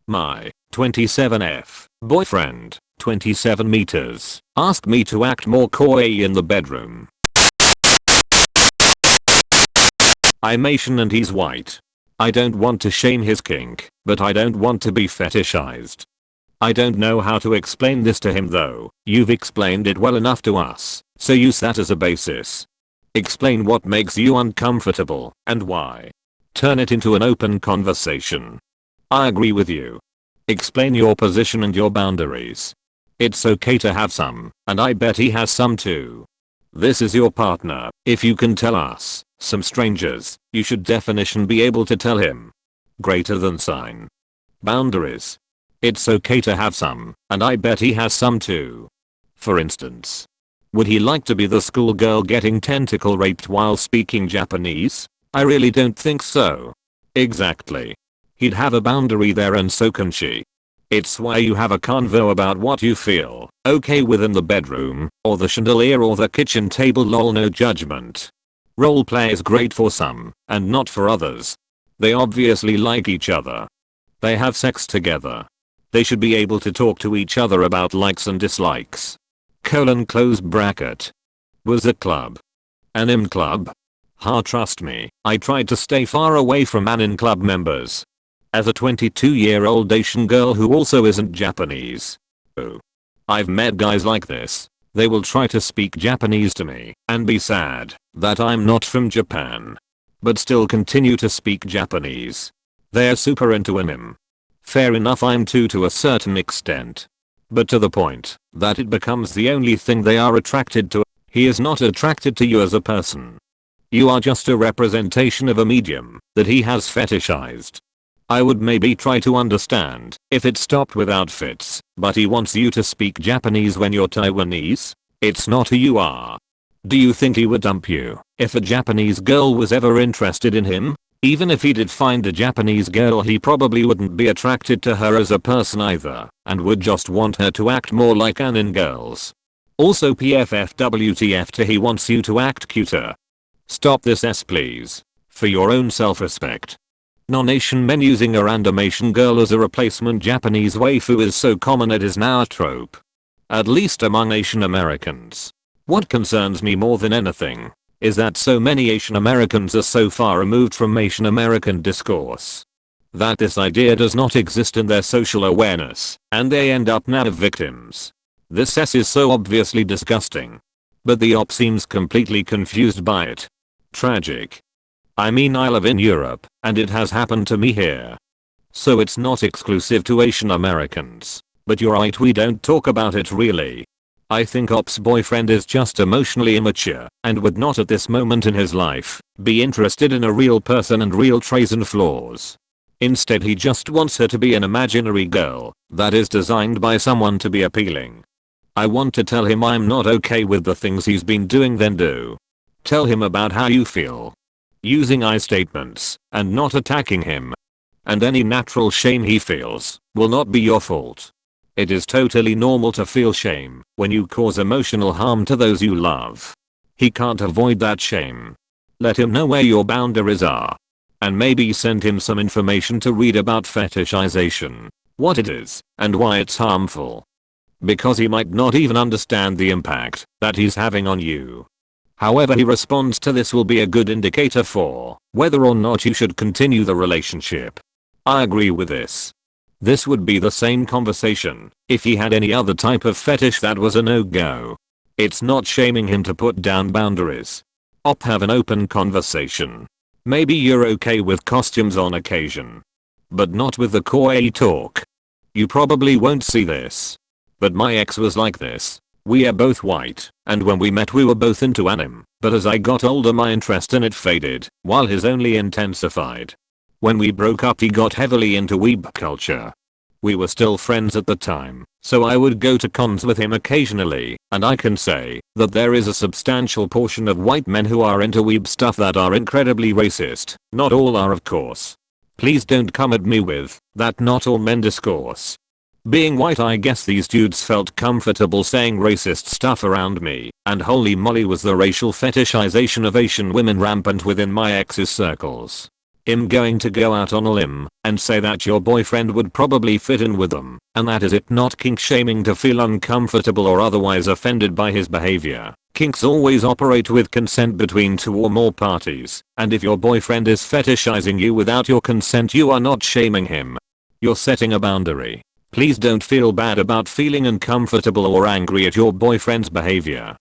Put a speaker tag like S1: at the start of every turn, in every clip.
S1: My 27F boyfriend, 27 meters, asked me to act more kawaii in the bedroom. I'm Asian and he's white. I don't want to shame his kink, but I don't want to be fetishized. I don't know how to explain this to him though. You've explained it well enough to us, so use that as a basis. Explain what makes you uncomfortable and why. Turn it into an open conversation. I agree with you. Explain your position and your boundaries. It's okay to have some, and I bet he has some too. This is your partner. If you can tell us, some strangers, you should definition be able to tell him. Greater than sign. Boundaries. It's okay to have some, and I bet he has some too. For instance, would he like to be the schoolgirl getting tentacle raped while speaking Japanese? I really don't think so. Exactly. He'd have a boundary there and so can she. It's why you have a convo about what you feel okay with in the bedroom, or the chandelier or the kitchen table. Lol, no judgment. Roleplay is great for some, and not for others. They obviously like each other. They have sex together. They should be able to talk to each other about likes and dislikes. Close bracket. Was a club. Anim club? Trust me, I tried to stay far away from Anim club members. As a 22-year-old Asian girl who also isn't Japanese. Oh. I've met guys like this. They will try to speak Japanese to me and be sad that I'm not from Japan. But still continue to speak Japanese. They're super into anime. Fair enough, I'm too to a certain extent. But to the point that it becomes the only thing they are attracted to. He is not attracted to you as a person. You are just a representation of a medium that he has fetishized. I would maybe try to understand if it stopped with outfits, but he wants you to speak Japanese when you're Taiwanese? It's not who you are. Do you think he would dump you if a Japanese girl was ever interested in him? Even if he did find a Japanese girl, he probably wouldn't be attracted to her as a person either, and would just want her to act more like Anin girls. Also PFFWTF to he wants you to act cuter. Stop this please. For your own self-respect. Non-Asian men using a random Asian girl as a replacement Japanese waifu is so common it is now a trope. At least among Asian Americans. What concerns me more than anything is that so many Asian Americans are so far removed from Asian American discourse that this idea does not exist in their social awareness, and they end up now victims. This is so obviously disgusting. But the op seems completely confused by it. Tragic. I mean, I live in Europe, and it has happened to me here. So it's not exclusive to Asian Americans. But you're right, we don't talk about it really. I think Op's boyfriend is just emotionally immature, and would not at this moment in his life, be interested in a real person and real traits and flaws. Instead he just wants her to be an imaginary girl, that is designed by someone to be appealing. I want to tell him I'm not okay with the things he's been doing, then do. Tell him about how you feel. Using I statements, and not attacking him. And any natural shame he feels, will not be your fault. It is totally normal to feel shame when you cause emotional harm to those you love. He can't avoid that shame. Let him know where your boundaries are. And maybe send him some information to read about fetishization, what it is, and why it's harmful. Because he might not even understand the impact that he's having on you. However he responds to this will be a good indicator for whether or not you should continue the relationship. I agree with this. This would be the same conversation if he had any other type of fetish that was a no-go. It's not shaming him to put down boundaries. Have an open conversation. Maybe you're okay with costumes on occasion. But not with the kawaii talk. You probably won't see this. But my ex was like this. We are both white, and when we met we were both into anime, but as I got older my interest in it faded, while his only intensified. When we broke up he got heavily into weeb culture. We were still friends at the time, so I would go to cons with him occasionally, and I can say that there is a substantial portion of white men who are into weeb stuff that are incredibly racist. Not all are, of course. Please don't come at me with that not all men discourse. Being white, I guess these dudes felt comfortable saying racist stuff around me, and holy moly was the racial fetishization of Asian women rampant within my ex's circles. I'm going to go out on a limb and say that your boyfriend would probably fit in with them, and that is it not kink shaming to feel uncomfortable or otherwise offended by his behavior. Kinks always operate with consent between two or more parties, and if your boyfriend is fetishizing you without your consent, you are not shaming him. You're setting a boundary. Please don't feel bad about feeling uncomfortable or angry at your boyfriend's behavior.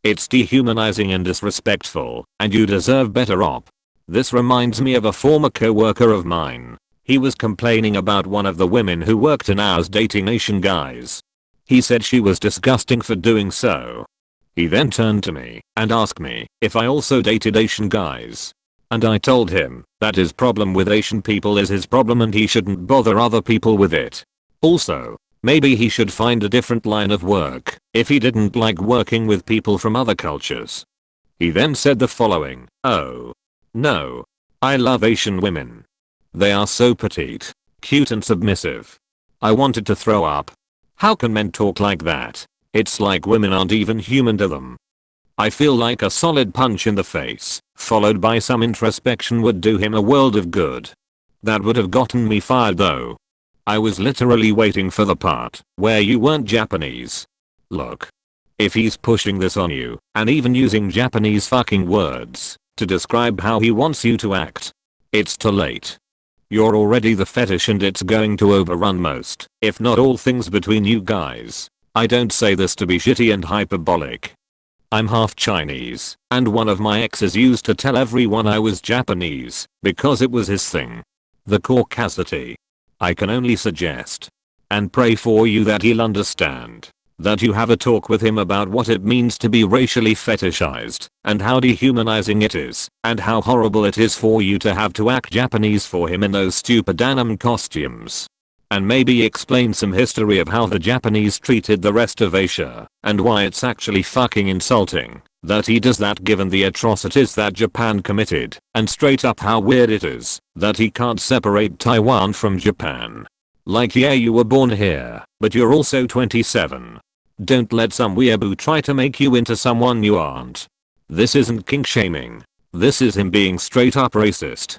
S1: It's dehumanizing and disrespectful, and you deserve better op. This reminds me of a former co-worker of mine. He was complaining about one of the women who worked in ours dating Asian guys. He said she was disgusting for doing so. He then turned to me and asked me if I also dated Asian guys. And I told him that his problem with Asian people is his problem and he shouldn't bother other people with it. Also, maybe he should find a different line of work if he didn't like working with people from other cultures. He then said the following: "Oh, no. I love Asian women. They are so petite, cute and submissive. I wanted to throw up. How can men talk like that? It's like women aren't even human to them." I feel like a solid punch in the face, followed by some introspection, would do him a world of good. That would have gotten me fired though. I was literally waiting for the part where you weren't Japanese. Look. If he's pushing this on you, and even using Japanese fucking words to describe how he wants you to act, it's too late. You're already the fetish and it's going to overrun most, if not all, things between you guys. I don't say this to be shitty and hyperbolic. I'm half Chinese, and one of my exes used to tell everyone I was Japanese because it was his thing. The caucasity. I can only suggest and pray for you that he'll understand, that you have a talk with him about what it means to be racially fetishized, and how dehumanizing it is, and how horrible it is for you to have to act Japanese for him in those stupid anime costumes. And maybe explain some history of how the Japanese treated the rest of Asia, and why it's actually fucking insulting that he does that given the atrocities that Japan committed, and straight up how weird it is that he can't separate Taiwan from Japan. Like, yeah, you were born here, but you're also 27. Don't let some weeaboo try to make you into someone you aren't. This isn't kink shaming. This is him being straight up racist.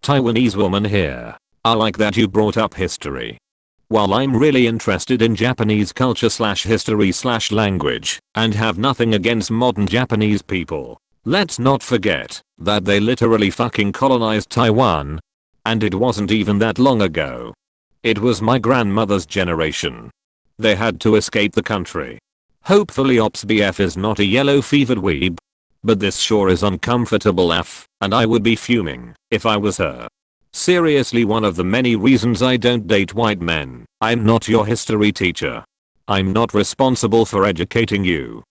S1: Taiwanese woman here. I like that you brought up history. While I'm really interested in Japanese culture / history / language, and have nothing against modern Japanese people, let's not forget that they literally fucking colonized Taiwan. And it wasn't even that long ago. It was my grandmother's generation. They had to escape the country. Hopefully Ops BF is not a yellow fevered weeb. But this sure is uncomfortable AF, and I would be fuming if I was her. Seriously, one of the many reasons I don't date white men. I'm not your history teacher. I'm not responsible for educating you.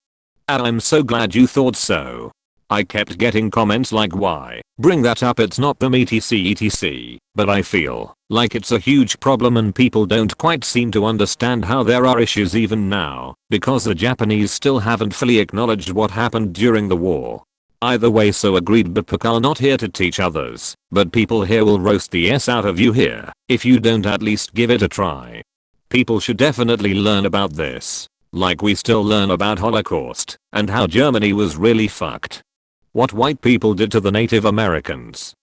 S1: And I'm so glad you thought so. I kept getting comments like, why bring that up, it's not them etc, but I feel like it's a huge problem and people don't quite seem to understand how there are issues even now, because the Japanese still haven't fully acknowledged what happened during the war. Either way, so agreed, but Puck are not here to teach others, but people here will roast the s out of you here if you don't at least give it a try. People should definitely learn about this, like we still learn about Holocaust and how Germany was really fucked. What white people did to the Native Americans.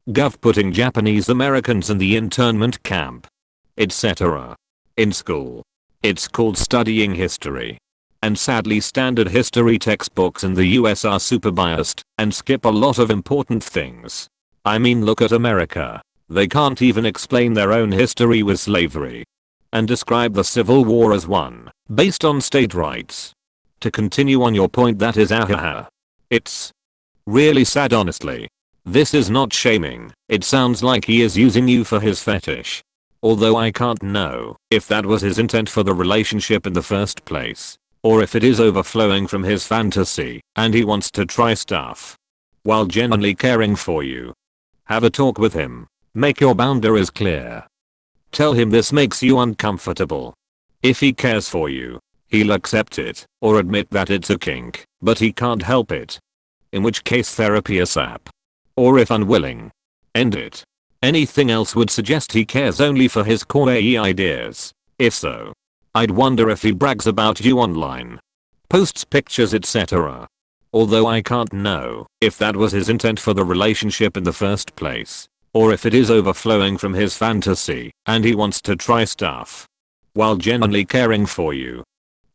S1: Gov putting Japanese Americans in the internment camp, etc. In school. It's called studying history. And sadly, standard history textbooks in the US are super biased and skip a lot of important things. I mean, look at America. They can't even explain their own history with slavery. And describe the Civil War as one based on state rights. To continue on your point, that is ahaha. It's really sad, honestly. This is not shaming. It sounds like he is using you for his fetish. Although I can't know if that was his intent for the relationship in the first place, or if it is overflowing from his fantasy and he wants to try stuff while genuinely caring for you. Have a talk with him. Make your boundaries clear. Tell him this makes you uncomfortable. If he cares for you, he'll accept it or admit that it's a kink, but he can't help it. In which case, therapy ASAP. Or if unwilling, end it. Anything else would suggest he cares only for his kawaii ideas. If so, I'd wonder if he brags about you online, posts pictures, etc. Although I can't know if that was his intent for the relationship in the first place, or if it is overflowing from his fantasy and he wants to try stuff while genuinely caring for you.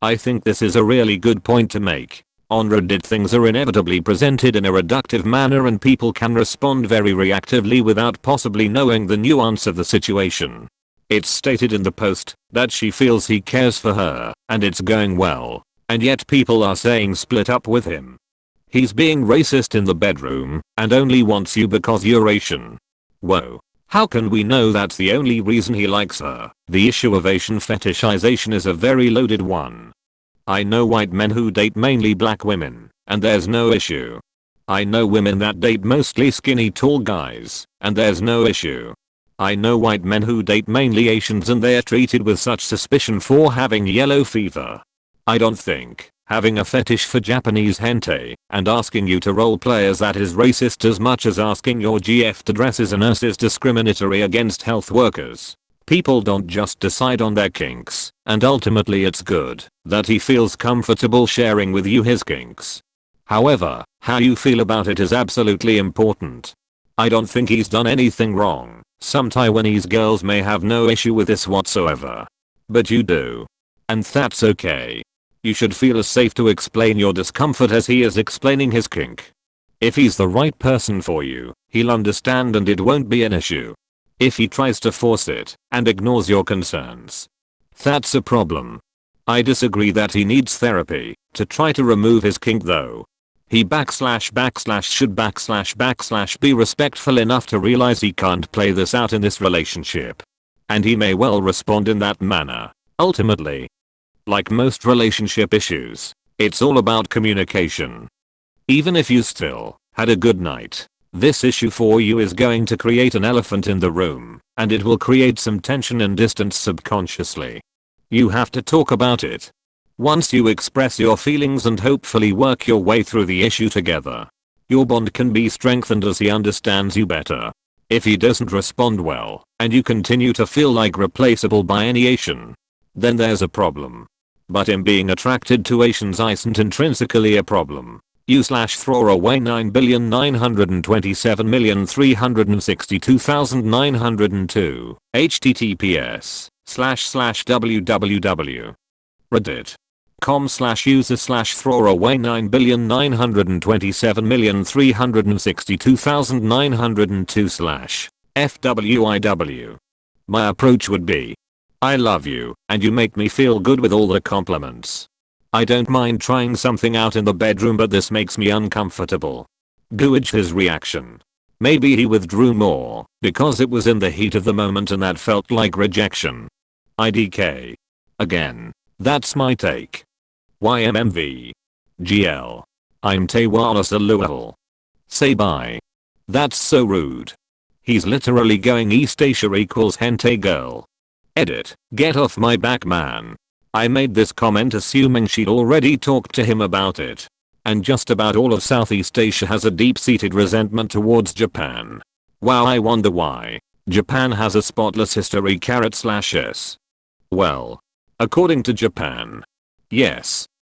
S1: I think this is a really good point to make. On Reddit, things are inevitably presented in a reductive manner and people can respond very reactively without possibly knowing the nuance of the situation. It's stated in the post that she feels he cares for her and it's going well, and yet people are saying split up with him. He's being racist in the bedroom and only wants you because you're Asian. Whoa. How can we know that's the only reason he likes her? The issue of Asian fetishization is a very loaded one. I know white men who date mainly black women, and there's no issue. I know women that date mostly skinny tall guys, and there's no issue. I know white men who date mainly Asians and they're treated with such suspicion for having yellow fever. I don't think having a fetish for Japanese hentai and asking you to roleplay as that is racist as much as asking your GF to dress as a nurse is discriminatory against health workers. People don't just decide on their kinks, and ultimately it's good that he feels comfortable sharing with you his kinks. However, how you feel about it is absolutely important. I don't think he's done anything wrong. Some Taiwanese girls may have no issue with this whatsoever. But you do. And that's okay. You should feel as safe to explain your discomfort as he is explaining his kink. If he's the right person for you, he'll understand and it won't be an issue. If he tries to force it and ignores your concerns, that's a problem. I disagree that he needs therapy to try to remove his kink though. He should be respectful enough to realize he can't play this out in this relationship. And he may well respond in that manner. Ultimately, like most relationship issues, it's all about communication. Even if you still had a good night, this issue for you is going to create an elephant in the room, and it will create some tension and distance subconsciously. You have to talk about it. Once you express your feelings and hopefully work your way through the issue together, your bond can be strengthened as he understands you better. If he doesn't respond well, and you continue to feel like replaceable by any Asian, then there's a problem. But him being attracted to Asians isn't intrinsically a problem. Throw away 9,927,362,902 https://www. reddit.com/user/throwaway 9,927,362,902 FWIW. My approach would be, I love you, and you make me feel good with all the compliments. I don't mind trying something out in the bedroom, but this makes me uncomfortable. Gauge his reaction. Maybe he withdrew more because it was in the heat of the moment and that felt like rejection. IDK. Again, that's my take. YMMV. GL. I'm Tawana Saluhal. Say bye. That's so rude. He's literally going East Asia equals hentai girl. Edit. Get off my back, man. I made this comment assuming she'd already talked to him about it. And just about all of Southeast Asia has a deep-seated resentment towards Japan. Wow, I wonder why. Japan has a spotless history /s. Well, according to Japan, yes,